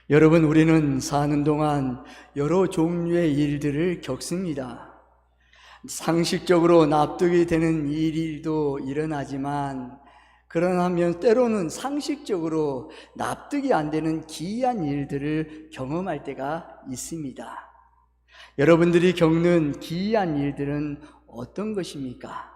여러분, 우리는 사는 동안 여러 종류의 일들을 겪습니다. 상식적으로 납득이 되는 일도 일어나지만, 그러나면 때로는 상식적으로 납득이 안 되는 기이한 일들을 경험할 때가 있습니다. 여러분들이 겪는 기이한 일들은 어떤 것입니까?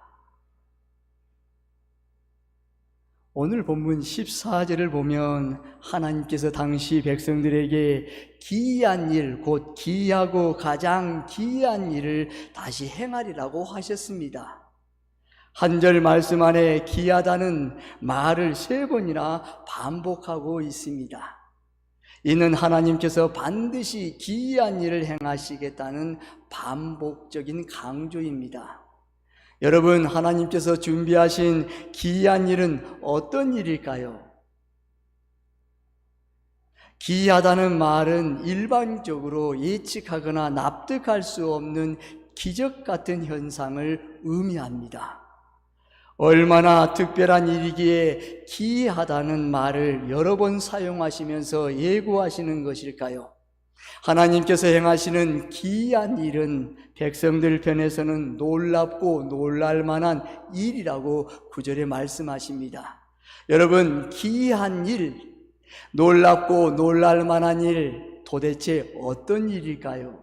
오늘 본문 14절을 보면 하나님께서 당시 백성들에게 기이한 일, 곧 기이하고 가장 기이한 일을 다시 행하리라고 하셨습니다. 한 절 말씀 안에 기이하다는 말을 3번이나 반복하고 있습니다. 이는 하나님께서 반드시 기이한 일을 행하시겠다는 반복적인 강조입니다. 여러분, 하나님께서 준비하신 기이한 일은 어떤 일일까요? 기이하다는 말은 일반적으로 예측하거나 납득할 수 없는 기적 같은 현상을 의미합니다. 얼마나 특별한 일이기에 기이하다는 말을 여러 번 사용하시면서 예고하시는 것일까요? 하나님께서 행하시는 기이한 일은 백성들 편에서는 놀랍고 놀랄만한 일이라고 9절에 말씀하십니다. 여러분, 기이한 일, 놀랍고 놀랄만한 일, 도대체 어떤 일일까요?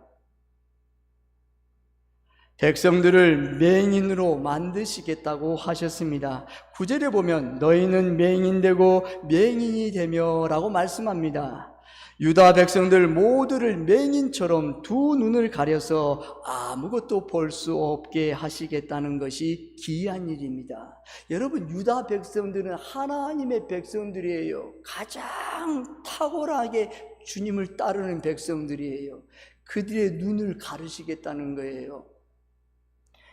백성들을 맹인으로 만드시겠다고 하셨습니다. 9절에 보면 너희는 맹인되고 맹인이 되며 라고 말씀합니다. 유다 백성들 모두를 맹인처럼 두 눈을 가려서 아무것도 볼 수 없게 하시겠다는 것이 기이한 일입니다. 여러분, 유다 백성들은 하나님의 백성들이에요. 가장 탁월하게 주님을 따르는 백성들이에요. 그들의 눈을 가르시겠다는 거예요.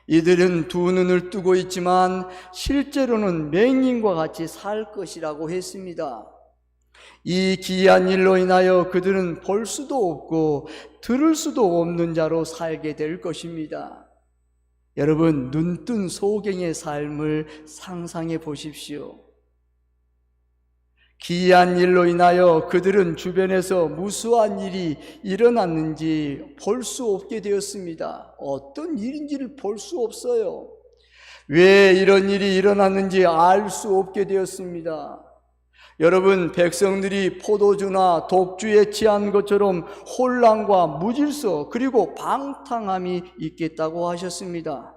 이들은 두 눈을 뜨고 있지만 실제로는 맹인과 같이 살 것이라고 했습니다. 이 기이한 일로 인하여 그들은 볼 수도 없고 들을 수도 없는 자로 살게 될 것입니다. 여러분, 눈뜬 소경의 삶을 상상해 보십시오. 기이한 일로 인하여 그들은 주변에서 무수한 일이 일어났는지 볼 수 없게 되었습니다. 어떤 일인지를 볼 수 없어요. 왜 이런 일이 일어났는지 알 수 없게 되었습니다. 여러분, 백성들이 포도주나 독주에 취한 것처럼 혼란과 무질서 그리고 방탕함이 있겠다고 하셨습니다.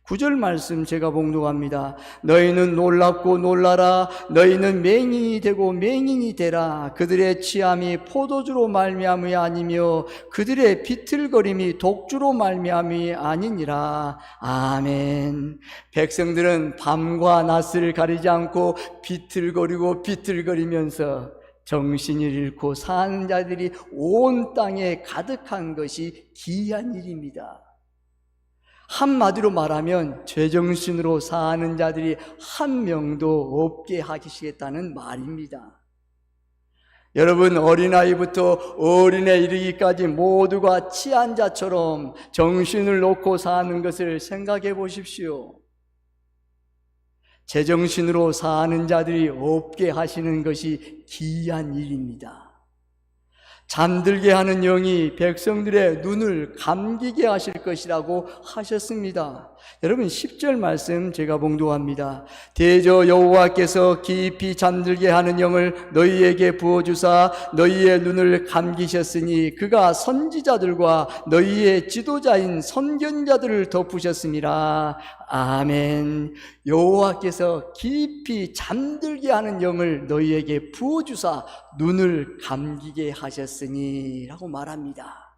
9절 말씀 제가 봉독합니다. 너희는 놀랍고 놀라라. 너희는 맹인이 되고 맹인이 되라. 그들의 취함이 포도주로 말미암이 아니며 그들의 비틀거림이 독주로 말미암이 아니니라. 아멘. 백성들은 밤과 낮을 가리지 않고 비틀거리고 비틀거리면서 정신을 잃고 사는 자들이 온 땅에 가득한 것이 기이한 일입니다. 한마디로 말하면 제정신으로 사는 자들이 한 명도 없게 하시겠다는 말입니다. 여러분, 어린아이부터 어린애 이르기까지 모두가 취한 자처럼 정신을 놓고 사는 것을 생각해 보십시오. 제정신으로 사는 자들이 없게 하시는 것이 기이한 일입니다. 잠들게 하는 영이 백성들의 눈을 감기게 하실 것이라고 하셨습니다. 여러분, 10절 말씀 제가 봉독합니다. 대저 여호와께서 깊이 잠들게 하는 영을 너희에게 부어주사 너희의 눈을 감기셨으니 그가 선지자들과 너희의 지도자인 선견자들을 덮으셨습니다. 아멘. 여호와께서 깊이 잠들게 하는 영을 너희에게 부어주사 눈을 감기게 하셨으니 라고 말합니다.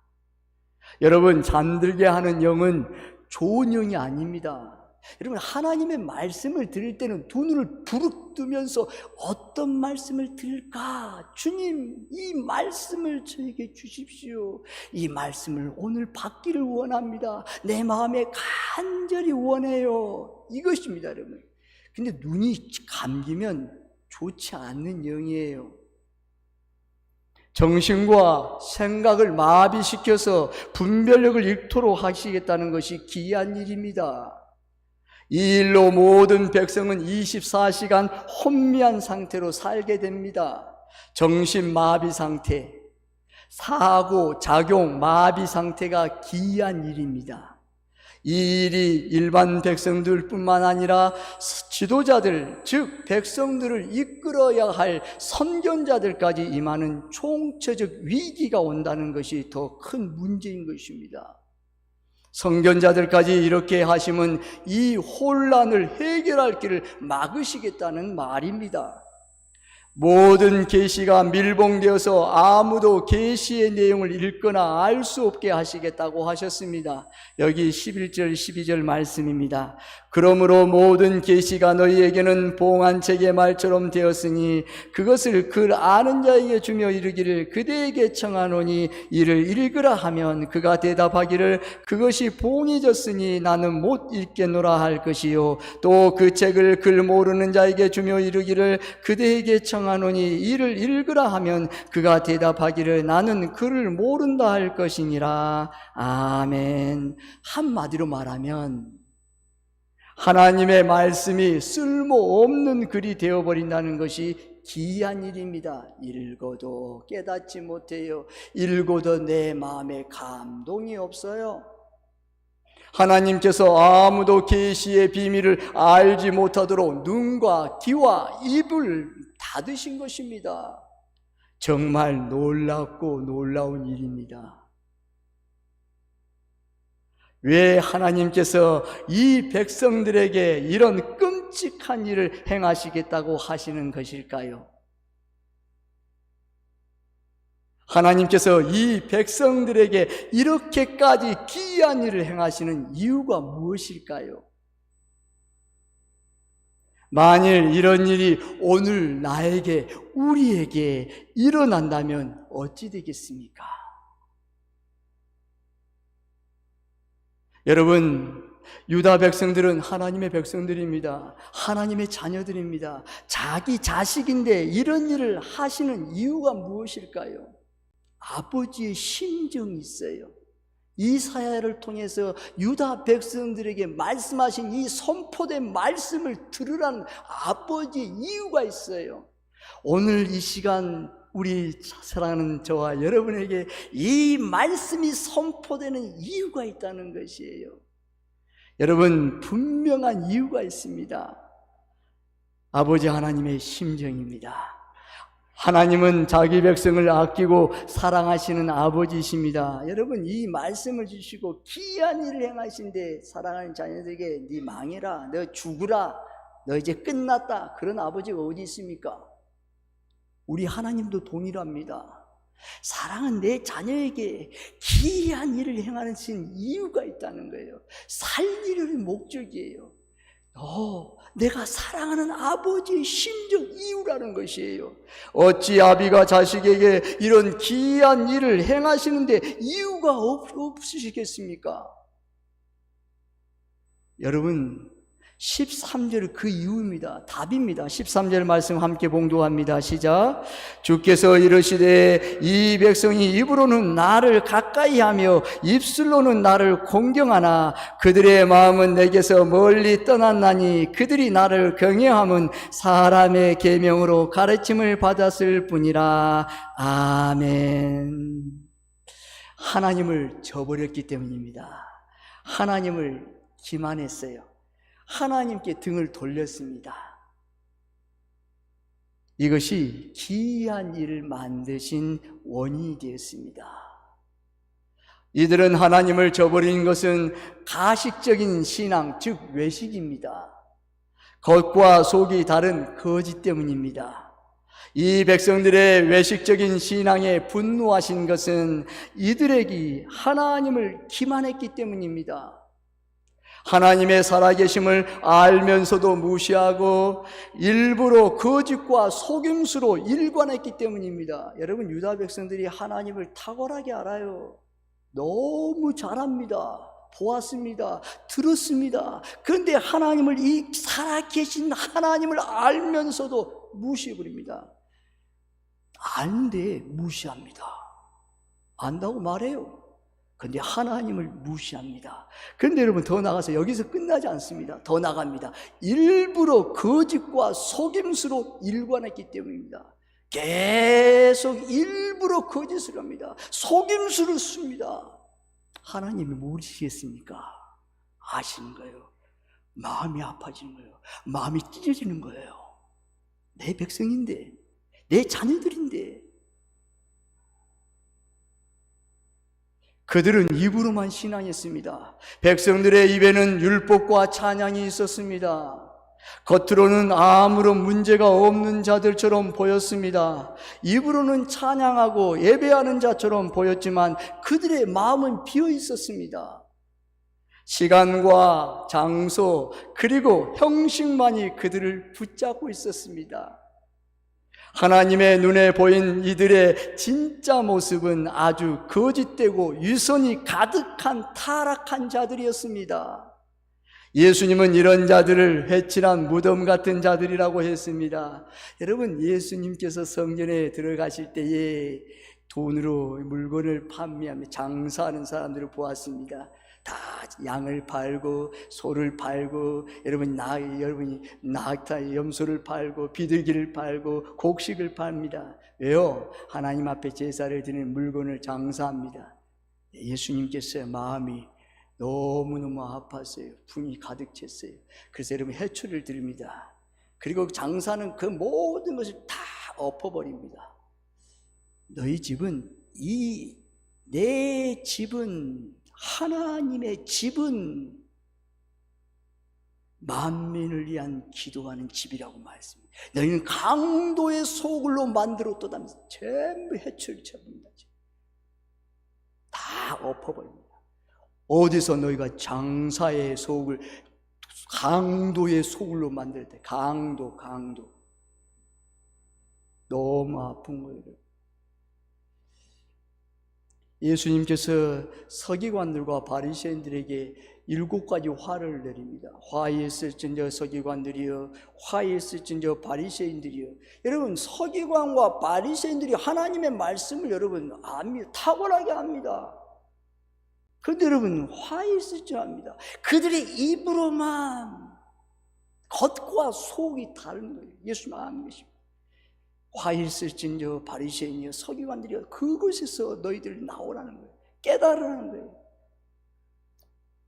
여러분, 잠들게 하는 영은 좋은 영이 아닙니다. 여러분, 하나님의 말씀을 들을 때는 두 눈을 부릅 뜨면서 어떤 말씀을 들을까? 주님, 이 말씀을 저에게 주십시오. 이 말씀을 오늘 받기를 원합니다. 내 마음에 간절히 원해요. 이것입니다, 여러분. 근데 눈이 감기면 좋지 않는 영이에요. 정신과 생각을 마비시켜서 분별력을 잃도록 하시겠다는 것이 기이한 일입니다. 이 일로 모든 백성은 24시간 혼미한 상태로 살게 됩니다. 정신 마비 상태. 사고, 작용, 마비 상태가 기이한 일입니다. 이 일이 일반 백성들뿐만 아니라 지도자들, 즉 백성들을 이끌어야 할 선견자들까지 임하는 총체적 위기가 온다는 것이 더 큰 문제인 것입니다. 선견자들까지 이렇게 하시면 이 혼란을 해결할 길을 막으시겠다는 말입니다. 모든 계시가 밀봉되어서 아무도 계시의 내용을 읽거나 알 수 없게 하시겠다고 하셨습니다. 여기 11절 12절 말씀입니다. 그러므로 모든 계시가 너희에게는 봉안책의 말처럼 되었으니 그것을 글 아는 자에게 주며 이르기를 그대에게 청하노니 이를 읽으라 하면 그가 대답하기를 그것이 봉해졌으니 나는 못 읽겠노라 할 것이요 또 그 책을 글 모르는 자에게 주며 이르기를 그대에게 청하노니 이를 읽으라 하면 그가 대답하기를 나는 글을 모른다 할 것이니라. 아멘. 한마디로 말하면 하나님의 말씀이 쓸모없는 글이 되어버린다는 것이 기이한 일입니다. 읽어도 깨닫지 못해요. 읽어도 내 마음에 감동이 없어요. 하나님께서 아무도 계시의 비밀을 알지 못하도록 눈과 귀와 입을 닫으신 것입니다. 정말 놀랍고 놀라운 일입니다. 왜 하나님께서 이 백성들에게 이런 끔찍한 일을 행하시겠다고 하시는 것일까요? 하나님께서 이 백성들에게 이렇게까지 기이한 일을 행하시는 이유가 무엇일까요? 만일 이런 일이 오늘 나에게, 우리에게 일어난다면 어찌 되겠습니까? 여러분, 유다 백성들은 하나님의 백성들입니다. 하나님의 자녀들입니다. 자기 자식인데 이런 일을 하시는 이유가 무엇일까요? 아버지의 심정이 있어요. 이사야를 통해서 유다 백성들에게 말씀하신 이 선포된 말씀을 들으라는 아버지의 이유가 있어요. 오늘 이 시간 우리 사랑하는 저와 여러분에게 이 말씀이 선포되는 이유가 있다는 것이에요. 여러분, 분명한 이유가 있습니다. 아버지 하나님의 심정입니다. 하나님은 자기 백성을 아끼고 사랑하시는 아버지이십니다. 여러분, 이 말씀을 주시고 기이한 일을 행하신데 사랑하는 자녀들에게 네 망해라, 너 죽으라, 너 이제 끝났다, 그런 아버지가 어디 있습니까? 우리 하나님도 동일합니다. 사랑은 내 자녀에게 기이한 일을 행하는 이유가 있다는 거예요. 살리를 목적이에요. 내가 사랑하는 아버지의 심정 이유라는 것이에요. 어찌 아비가 자식에게 이런 기이한 일을 행하시는데 이유가 없으시겠습니까? 여러분, 13절 그 이유입니다. 답입니다. 13절 말씀 함께 봉독합니다. 시작. 주께서 이르시되 이 백성이 입으로는 나를 가까이 하며 입술로는 나를 공경하나 그들의 마음은 내게서 멀리 떠났나니 그들이 나를 경외함은 사람의 계명으로 가르침을 받았을 뿐이라. 아멘. 하나님을 저버렸기 때문입니다. 하나님을 기만했어요. 하나님께 등을 돌렸습니다. 이것이 기이한 일을 만드신 원인이 되었습니다. 이들은 하나님을 저버린 것은 가식적인 신앙, 즉 외식입니다. 겉과 속이 다른 거짓 때문입니다. 이 백성들의 외식적인 신앙에 분노하신 것은 이들에게 하나님을 기만했기 때문입니다. 하나님의 살아계심을 알면서도 무시하고 일부러 거짓과 속임수로 일관했기 때문입니다. 여러분, 유다 백성들이 하나님을 탁월하게 알아요. 너무 잘 압니다. 보았습니다. 들었습니다. 그런데 하나님을, 이 살아계신 하나님을 알면서도 무시해버립니다. 아는데 무시합니다. 안다고 말해요. 그런데 하나님을 무시합니다. 그런데 여러분, 더 나가서 여기서 끝나지 않습니다. 더 나갑니다. 일부러 거짓과 속임수로 일관했기 때문입니다. 계속 일부러 일부러 거짓을 합니다. 속임수를 씁니다. 하나님이 모르시겠습니까? 아시는 거예요. 마음이 아파지는 거예요. 마음이 찢어지는 거예요. 내 백성인데, 내 자녀들인데. 그들은 입으로만 신앙했습니다. 백성들의 입에는 율법과 찬양이 있었습니다. 겉으로는 아무런 문제가 없는 자들처럼 보였습니다. 입으로는 찬양하고 예배하는 자처럼 보였지만 그들의 마음은 비어 있었습니다. 시간과 장소 그리고 형식만이 그들을 붙잡고 있었습니다. 하나님의 눈에 보인 이들의 진짜 모습은 아주 거짓되고 유선이 가득한 타락한 자들이었습니다. 예수님은 이런 자들을 회칠한 무덤 같은 자들이라고 했습니다. 여러분, 예수님께서 성전에 들어가실 때에 돈으로 물건을 판매하며 장사하는 사람들을 보았습니다. 다 양을 팔고 소를 팔고 여러분이 낙타 염소를 팔고 비둘기를 팔고 곡식을 팝니다. 왜요? 하나님 앞에 제사를 드리는 물건을 장사합니다. 예수님께서 마음이 너무너무 아팠어요. 분이 가득 찼어요. 그래서 여러분 해초를 드립니다. 그리고 장사는 그 모든 것을 다 엎어버립니다. 너희 집은 내 집은 하나님의 집은 만민을 위한 기도하는 집이라고 말했습니다. 너희는 강도의 소굴로 만들었다면서 전부 해초를 쳐버립니다. 다 엎어버립니다. 어디서 너희가 장사의 소굴, 강도의 소굴로 만들 때, 강도. 너무 아픈 거예요. 예수님께서 서기관들과 바리새인들에게 7가지 화를 내립니다. 화했을진저 서기관들이여, 화했을진저 바리새인들이여. 여러분, 서기관과 바리새인들이 하나님의 말씀을 여러분 압니다. 탁월하게 압니다. 그런데 여러분 화했을 줄 압니다. 그들의 입으로만 겉과 속이 다른 거예요. 예수님 아는 것입니다. 화했을진저 바리새인이여 서기관들이여, 그곳에서 너희들 나오라는 거예요. 깨달으라는 거예요.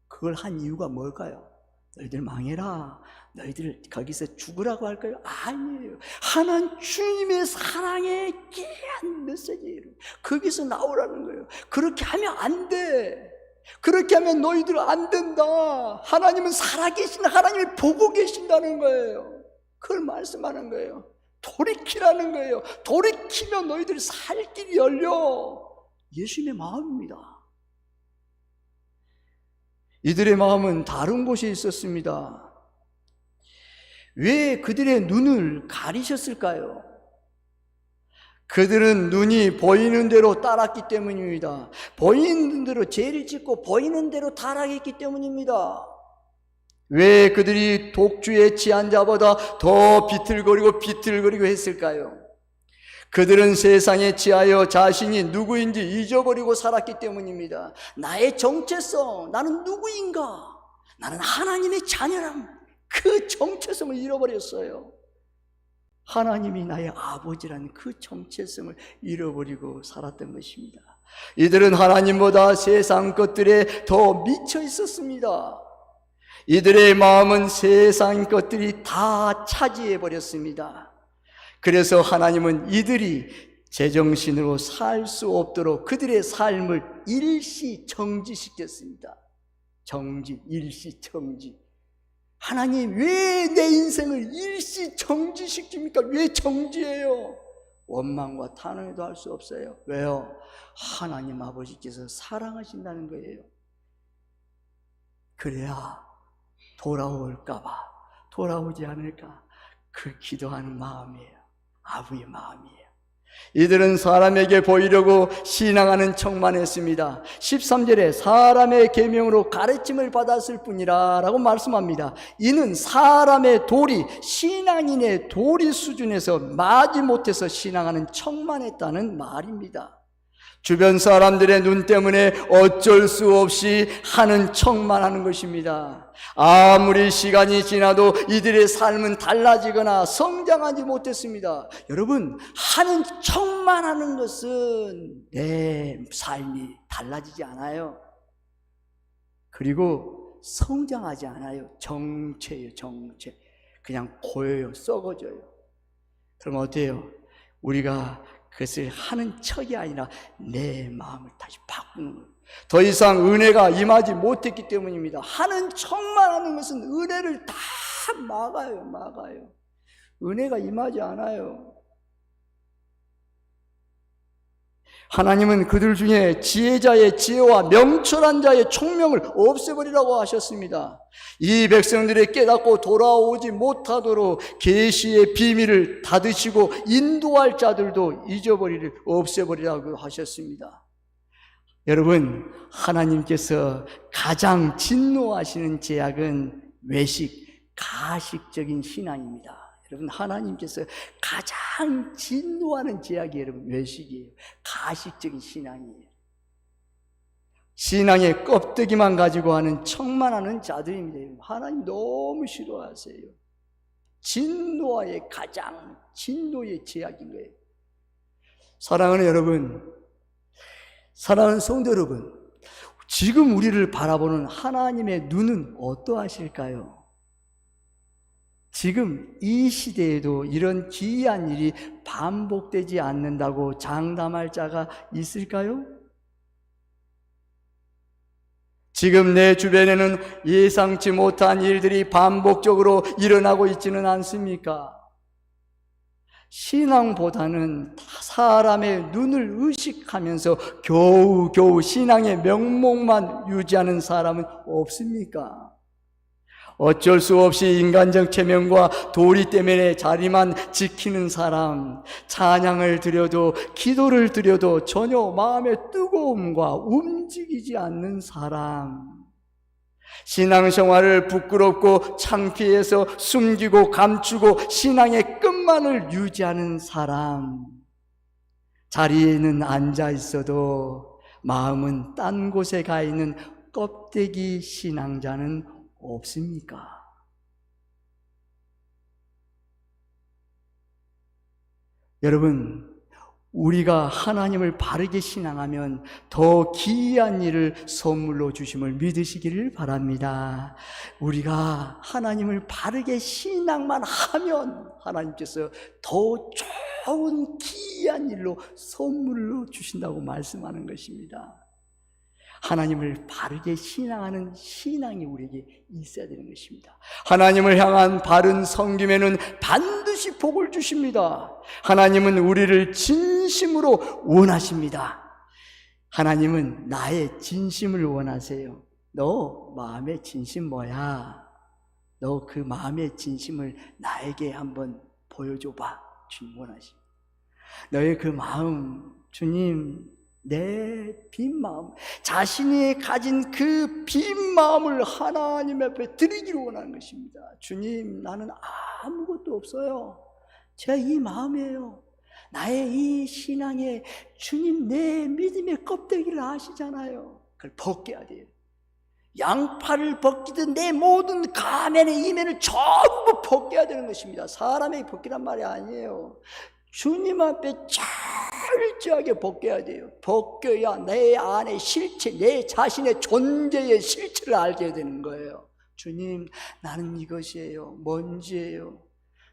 그걸 한 이유가 뭘까요? 너희들 망해라, 너희들 거기서 죽으라고 할까요? 아니에요. 하나님 주님의 사랑의 귀한 메시지예요. 거기서 나오라는 거예요. 그렇게 하면 안 돼. 그렇게 하면 너희들 안 된다. 하나님은 살아계신, 하나님이 보고 계신다는 거예요. 그걸 말씀하는 거예요. 돌이키라는 거예요. 돌이키면 너희들이 살 길이 열려. 예수님의 마음입니다. 이들의 마음은 다른 곳에 있었습니다. 왜 그들의 눈을 가리셨을까요? 그들은 눈이 보이는 대로 따랐기 때문입니다. 보이는 대로 죄를 짓고 보이는 대로 타락했기 때문입니다. 왜 그들이 독주에 취한 자보다 더 비틀거리고 했을까요? 그들은 세상에 취하여 자신이 누구인지 잊어버리고 살았기 때문입니다. 나의 정체성, 나는 누구인가? 나는 하나님의 자녀란 그 정체성을 잃어버렸어요. 하나님이 나의 아버지라는 그 정체성을 잃어버리고 살았던 것입니다. 이들은 하나님보다 세상 것들에 더 미쳐 있었습니다. 이들의 마음은 세상 것들이 다 차지해 버렸습니다. 그래서 하나님은 이들이 제정신으로 살 수 없도록 그들의 삶을 일시 정지시켰습니다. 일시. 하나님 왜 내 인생을 일시 정지시킵니까? 왜 정지해요? 원망과 탄원도 할 수 없어요. 왜요? 하나님 아버지께서 사랑하신다는 거예요. 그래야 돌아올까봐, 돌아오지 않을까, 그 기도하는 마음이에요. 아부의 마음이에요. 이들은 사람에게 보이려고 신앙하는 척만 했습니다. 13절에 사람의 계명으로 가르침을 받았을 뿐이라 라고 말씀합니다. 이는 사람의 도리, 신앙인의 도리 수준에서 마지못해서 신앙하는 척만 했다는 말입니다. 주변 사람들의 눈 때문에 어쩔 수 없이 하는 척만 하는 것입니다. 아무리 시간이 지나도 이들의 삶은 달라지거나 성장하지 못했습니다. 여러분, 하는 척만 하는 것은 내 삶이 달라지지 않아요. 그리고 성장하지 않아요. 정체예요, 정체. 그냥 고여요, 썩어져요. 그럼 어때요? 우리가 그것을 하는 척이 아니라 내 마음을 다시 바꾸는 거예요. 더 이상 은혜가 임하지 못했기 때문입니다. 하는 척만 하는 것은 은혜를 다 막아요. 은혜가 임하지 않아요. 하나님은 그들 중에 지혜자의 지혜와 명철한 자의 총명을 없애버리라고 하셨습니다. 이 백성들이 깨닫고 돌아오지 못하도록 계시의 비밀을 닫으시고 인도할 자들도 없애버리라고 하셨습니다. 여러분, 하나님께서 가장 진노하시는 죄악은 외식, 가식적인 신앙입니다. 여러분, 하나님께서 가장 진노하는 죄악이 여러분 외식이에요. 가식적인 신앙이에요. 신앙의 껍데기만 가지고 하는 척만 하는 자들입니다. 하나님 너무 싫어하세요. 진노의 가장 진노의 죄악인 거예요. 사랑하는 여러분, 사랑하는 성도 여러분, 지금 우리를 바라보는 하나님의 눈은 어떠하실까요? 지금 이 시대에도 이런 기이한 일이 반복되지 않는다고 장담할 자가 있을까요? 지금 내 주변에는 예상치 못한 일들이 반복적으로 일어나고 있지는 않습니까? 신앙보다는 사람의 눈을 의식하면서 겨우겨우 신앙의 명목만 유지하는 사람은 없습니까? 어쩔 수 없이 인간적 체면과 도리 때문에 자리만 지키는 사람, 찬양을 드려도 기도를 드려도 전혀 마음의 뜨거움과 움직이지 않는 사람, 신앙생활을 부끄럽고 창피해서 숨기고 감추고 신앙의 끝만을 유지하는 사람, 자리에는 앉아 있어도 마음은 딴 곳에 가 있는 껍데기 신앙자는 없습니까? 여러분, 우리가 하나님을 바르게 신앙하면 더 기이한 일을 선물로 주심을 믿으시기를 바랍니다. 우리가 하나님을 바르게 신앙만 하면 하나님께서 더 좋은 기이한 일로 선물로 주신다고 말씀하는 것입니다. 하나님을 바르게 신앙하는 신앙이 우리에게 있어야 되는 것입니다. 하나님을 향한 바른 섬김에는 반드시 복을 주십니다. 하나님은 우리를 진심으로 원하십니다. 하나님은 나의 진심을 원하세요. 너 마음의 진심 뭐야? 너 그 마음의 진심을 나에게 한번 보여줘봐. 주님 원하십니다. 너의 그 마음, 주님, 내 빈 마음, 자신이 가진 그 빈 마음을 하나님 앞에 드리기를 원하는 것입니다. 주님, 나는 아무것도 없어요. 제 이 마음이에요. 나의 이 신앙에 주님 내 믿음의 껍데기를 아시잖아요. 그걸 벗겨야 돼요. 양파를 벗기듯 내 모든 가면의 이면을 전부 벗겨야 되는 것입니다. 사람에게 벗기란 말이 아니에요. 주님 앞에 철저하게 벗겨야 돼요. 벗겨야 내 안의 실체, 내 자신의 존재의 실체를 알게 되는 거예요. 주님, 나는 이것이에요. 먼지예요.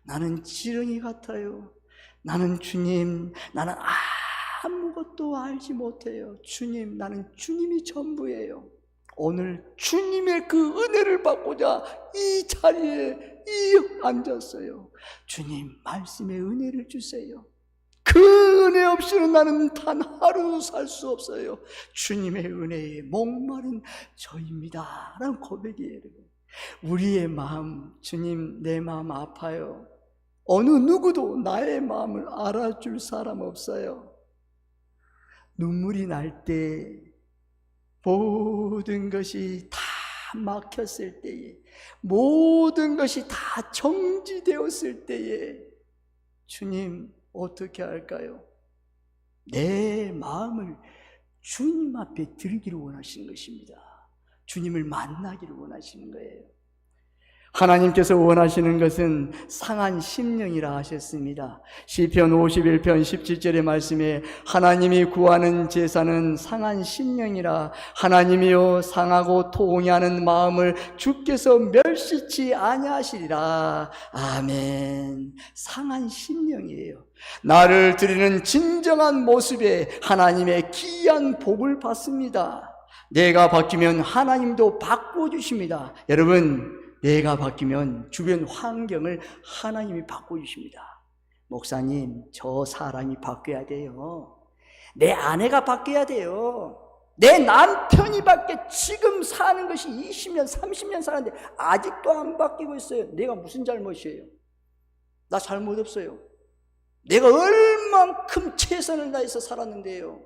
나는 지렁이 같아요. 나는 주님, 나는 아무것도 알지 못해요. 주님, 나는 주님이 전부예요. 오늘 주님의 그 은혜를 받고자 이 자리에 앉았어요. 주님, 말씀의 은혜를 주세요. 그 은혜 없이는 나는 단 하루 살 수 없어요. 주님의 은혜에 목마른 저입니다 라는 고백이에요. 우리의 마음, 주님, 내 마음 아파요. 어느 누구도 나의 마음을 알아줄 사람 없어요. 눈물이 날 때, 모든 것이 다 막혔을 때에, 모든 것이 다 정지되었을 때에 주님 어떻게 할까요? 내 마음을 주님 앞에 들기를 원하시는 것입니다. 주님을 만나기를 원하시는 거예요. 하나님께서 원하시는 것은 상한 심령이라 하셨습니다. 시편 51편 17절의 말씀에 하나님이 구하는 제사는 상한 심령이라, 하나님이여 상하고 통회하는 마음을 주께서 멸시치 아니하시리라. 아멘. 상한 심령이에요. 나를 드리는 진정한 모습에 하나님의 귀한 복을 받습니다. 내가 바뀌면 하나님도 바꿔주십니다. 여러분, 내가 바뀌면 주변 환경을 하나님이 바꿔주십니다. 목사님, 저 사람이 바뀌어야 돼요. 내 아내가 바뀌어야 돼요. 내 남편이 바뀌어. 지금 사는 것이 20년, 30년 사는데 아직도 안 바뀌고 있어요. 내가 무슨 잘못이에요? 나 잘못 없어요. 내가 얼만큼 최선을 다해서 살았는데요.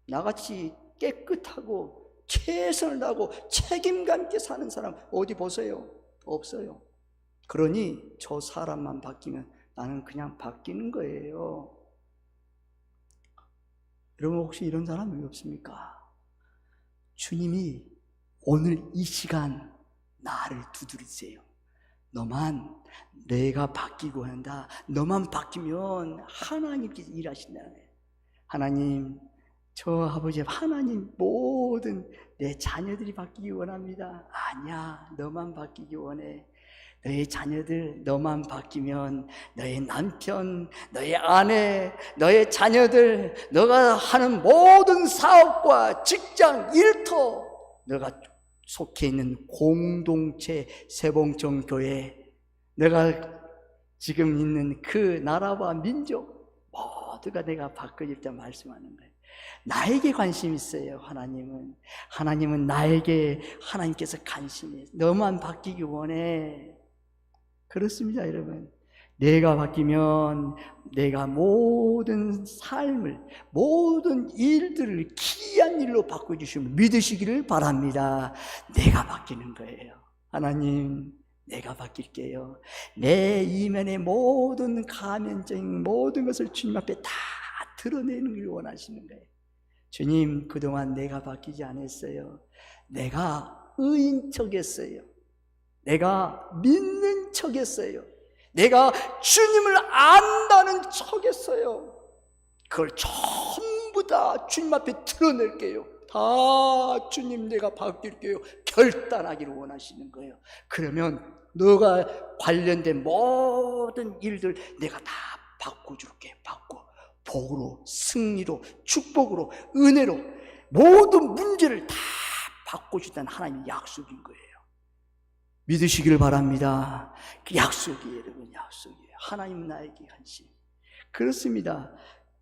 나같이 깨끗하고 최선을 다하고 책임감 있게 사는 사람 어디 보세요? 없어요. 그러니 저 사람만 바뀌면 나는 그냥 바뀌는 거예요. 여러분, 혹시 이런 사람이 없습니까? 주님이 오늘 이 시간 나를 두드리세요. 너만, 내가 바뀌고 한다. 너만 바뀌면 하나님께서 일하신다는 거예요. 하나님, 저 아버지, 하나님, 모든 내 자녀들이 바뀌기 원합니다. 아니야, 너만 바뀌기 원해. 너의 자녀들, 너만 바뀌면 너의 남편, 너의 아내, 너의 자녀들, 너가 하는 모든 사업과 직장, 일터, 너가 속해 있는 공동체, 세봉정교회, 너가 지금 있는 그 나라와 민족 모두가 내가 바꿔질 때 말씀하는 거예요. 나에게 관심 있어요. 하나님은 나에게, 하나님께서 관심이 있어요. 너만 바뀌기 원해. 그렇습니다, 여러분. 내가 바뀌면 내가 모든 삶을, 모든 일들을 귀한 일로 바꿔주시면 믿으시기를 바랍니다. 내가 바뀌는 거예요. 하나님, 내가 바뀔게요. 내 이면의 모든 가면적인 모든 것을 주님 앞에 다 드러내는 걸 원하시는 거예요. 주님, 그동안 내가 바뀌지 않았어요. 내가 의인 척했어요. 내가 믿는 척했어요. 내가 주님을 안다는 척했어요. 그걸 전부 다 주님 앞에 드러낼게요. 다 주님, 내가 바뀔게요. 결단하기를 원하시는 거예요. 그러면 너가 관련된 모든 일들 내가 다 바꿔줄게. 복으로, 승리로, 축복으로, 은혜로 모든 문제를 다 바꿔주다는 하나님의 약속인 거예요. 믿으시기를 바랍니다. 그 약속이에요, 여러분. 약속이에요. 하나님은 나에게 관심. 그렇습니다.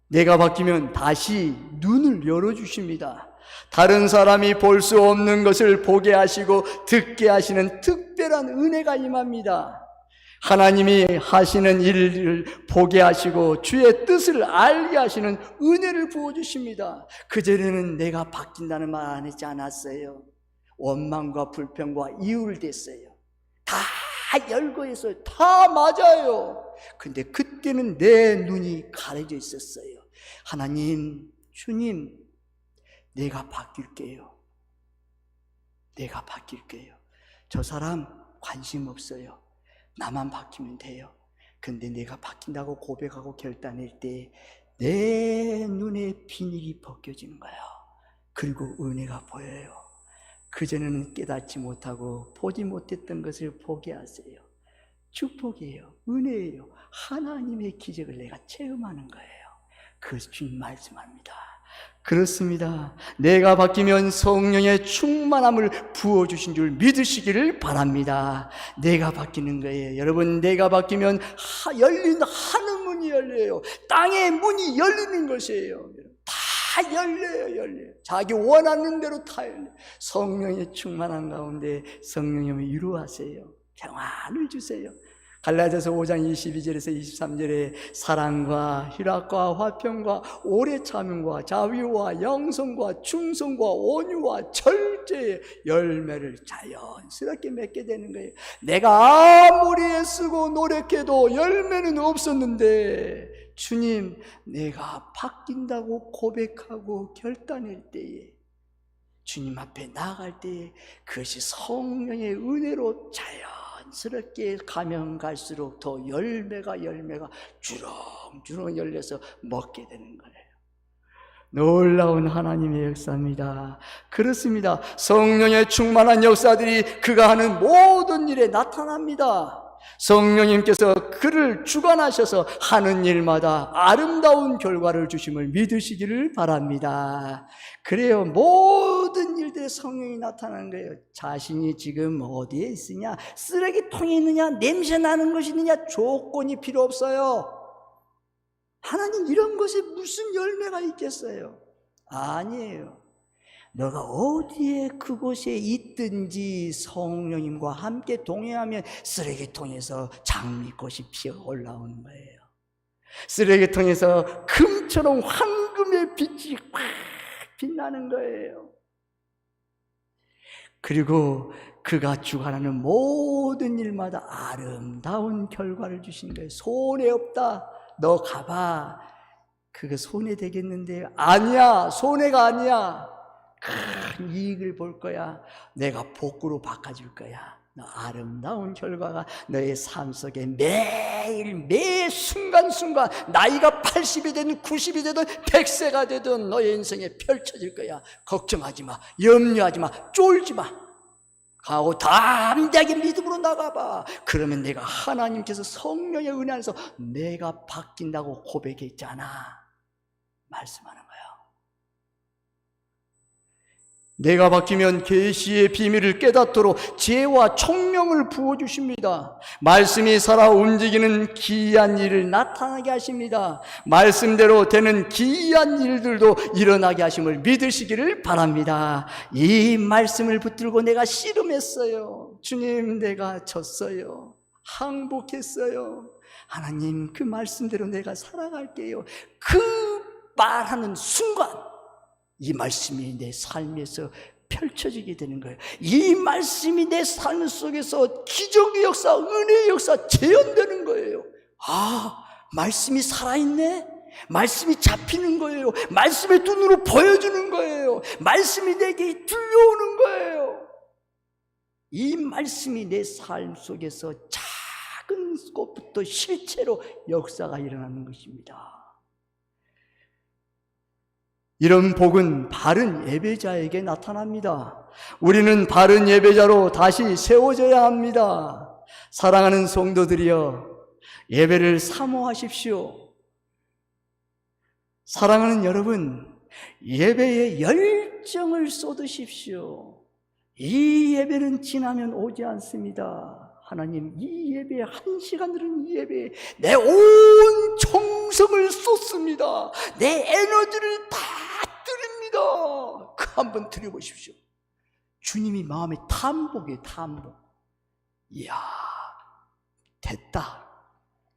내가 바뀌면 다시 눈을 열어주십니다. 다른 사람이 볼 수 없는 것을 보게 하시고 듣게 하시는 특별한 은혜가 임합니다. 하나님이 하시는 일을 보게 하시고 주의 뜻을 알게 하시는 은혜를 부어주십니다. 그전에는 내가 바뀐다는 말 안 했지 않았어요. 원망과 불평과 이유를 댔어요. 다 열거했어요. 다 맞아요. 근데 그때는 내 눈이 가려져 있었어요. 하나님, 주님, 내가 바뀔게요. 내가 바뀔게요. 저 사람 관심 없어요. 나만 바뀌면 돼요. 근데 내가 바뀐다고 고백하고 결단할 때 내 눈에 비닐이 벗겨지는 거예요. 그리고 은혜가 보여요. 그전에는 깨닫지 못하고 보지 못했던 것을 보게 하세요. 축복이에요. 은혜예요. 하나님의 기적을 내가 체험하는 거예요. 그것이 주님 말씀합니다. 그렇습니다. 내가 바뀌면 성령의 충만함을 부어주신 줄 믿으시기를 바랍니다. 내가 바뀌는 거예요. 여러분, 내가 바뀌면 열린 하늘 문이 열려요. 땅의 문이 열리는 것이에요. 다 열려요. 자기 원하는 대로 다 열려요. 성령의 충만한 가운데 성령님을 위로하세요. 평안을 주세요. 갈라디아서 5장 22절에서 23절에 사랑과 희락과 화평과 오래 참음과 자비와 영성과 충성과 온유와 절제의 열매를 자연스럽게 맺게 되는 거예요. 내가 아무리 애쓰고 노력해도 열매는 없었는데 주님, 내가 바뀐다고 고백하고 결단할 때에, 주님 앞에 나아갈 때에 그것이 성령의 은혜로 자연스럽게 가면 갈수록 더 열매가 주렁주렁 열려서 먹게 되는 거예요. 놀라운 하나님의 역사입니다. 그렇습니다. 성령의 충만한 역사들이 그가 하는 모든 일에 나타납니다. 성령님께서 그를 주관하셔서 하는 일마다 아름다운 결과를 주심을 믿으시기를 바랍니다. 그래요. 모든 일들에 성령이 나타나는 거예요. 자신이 지금 어디에 있으냐, 쓰레기통에 있느냐, 냄새 나는 것이 있느냐, 조건이 필요 없어요. 하나님, 이런 것에 무슨 열매가 있겠어요? 아니에요. 너가 어디에 그곳에 있든지 성령님과 함께 동행하면 쓰레기통에서 장미꽃이 피어 올라오는 거예요. 쓰레기통에서 금처럼 황금의 빛이 확 빛나는 거예요. 그리고 그가 주관하는 모든 일마다 아름다운 결과를 주신 거예요. 손해 없다. 너 가봐. 그거 손해 되겠는데? 아니야. 손해가 아니야. 큰 이익을 볼 거야. 내가 복으로 바꿔줄 거야. 너 아름다운 결과가 너의 삶 속에 매일 매 순간순간 나이가 80이 되든 90이 되든 100세가 되든 너의 인생에 펼쳐질 거야. 걱정하지 마. 염려하지 마. 쫄지 마. 하고 담대하게 믿음으로 나가봐. 그러면 내가 하나님께서 성령의 은혜 안에서 내가 바뀐다고 고백했잖아. 말씀하는 거예요. 내가 바뀌면 계시의 비밀을 깨닫도록 지혜와 총명을 부어주십니다. 말씀이 살아 움직이는 기이한 일을 나타나게 하십니다. 말씀대로 되는 기이한 일들도 일어나게 하심을 믿으시기를 바랍니다. 이 말씀을 붙들고 내가 씨름했어요. 주님, 내가 졌어요. 항복했어요. 하나님, 그 말씀대로 내가 살아갈게요. 그 말하는 순간 이 말씀이 내 삶에서 펼쳐지게 되는 거예요. 이 말씀이 내 삶 속에서 기적의 역사, 은혜의 역사 재현되는 거예요. 아, 말씀이 살아있네? 말씀이 잡히는 거예요. 말씀의 눈으로 보여주는 거예요. 말씀이 내게 들려오는 거예요. 이 말씀이 내 삶 속에서 작은 것부터 실체로 역사가 일어나는 것입니다. 이런 복은 바른 예배자에게 나타납니다. 우리는 바른 예배자로 다시 세워져야 합니다. 사랑하는 성도들이여, 예배를 사모하십시오. 사랑하는 여러분, 예배에 열정을 쏟으십시오. 이 예배는 지나면 오지 않습니다. 하나님, 이 예배에, 한 시간 들은 이 예배에 내 온 정성을 쏟습니다. 내 에너지를 다 드립니다. 그 한번 드려보십시오. 주님이 마음에 탐복이에요. 탐복. 이야, 됐다.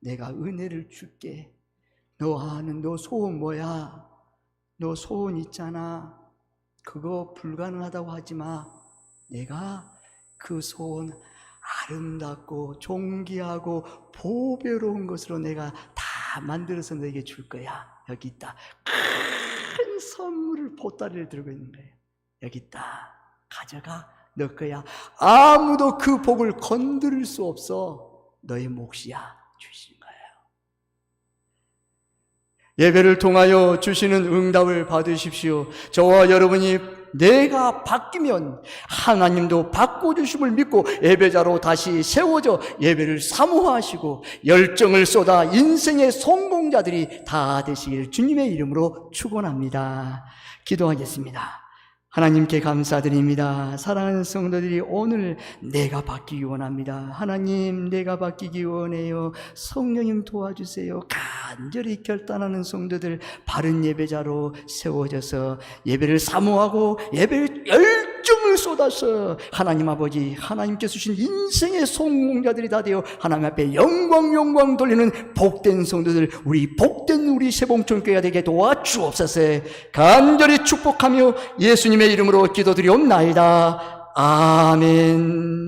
내가 은혜를 줄게. 너 아는 너 소원 뭐야? 너 소원 있잖아. 그거 불가능하다고 하지 마. 내가 그 소원 아름답고 존귀하고 보배로운 것으로 내가 다 만들어서 너에게 줄 거야. 여기 있다. 큰 선물을 보따리를 들고 있는 거예요. 여기 있다. 가져가. 너 거야. 아무도 그 복을 건드릴 수 없어. 너의 몫이야. 주신 거예요. 예배를 통하여 주시는 응답을 받으십시오. 저와 여러분이 내가 바뀌면 하나님도 바꿔주심을 믿고 예배자로 다시 세워져 예배를 사모하시고 열정을 쏟아 인생의 성공자들이 다 되시길 주님의 이름으로 축원합니다. 기도하겠습니다. 하나님께 감사드립니다. 사랑하는 성도들이 오늘 내가 바뀌기 원합니다. 하나님, 내가 바뀌기 원해요. 성령님 도와주세요. 간절히 결단하는 성도들 바른 예배자로 세워져서 예배를 사모하고 예배를 열정을 쏟아서 하나님 아버지, 하나님께서 주신 인생의 성공자들이 다 되어 하나님 앞에 영광 돌리는 복된 성도들, 우리 복된 우리 세봉촌교회가 되게 도와주옵소서. 간절히 축복하며 예수님의 이름으로 기도드리옵나이다. 아멘.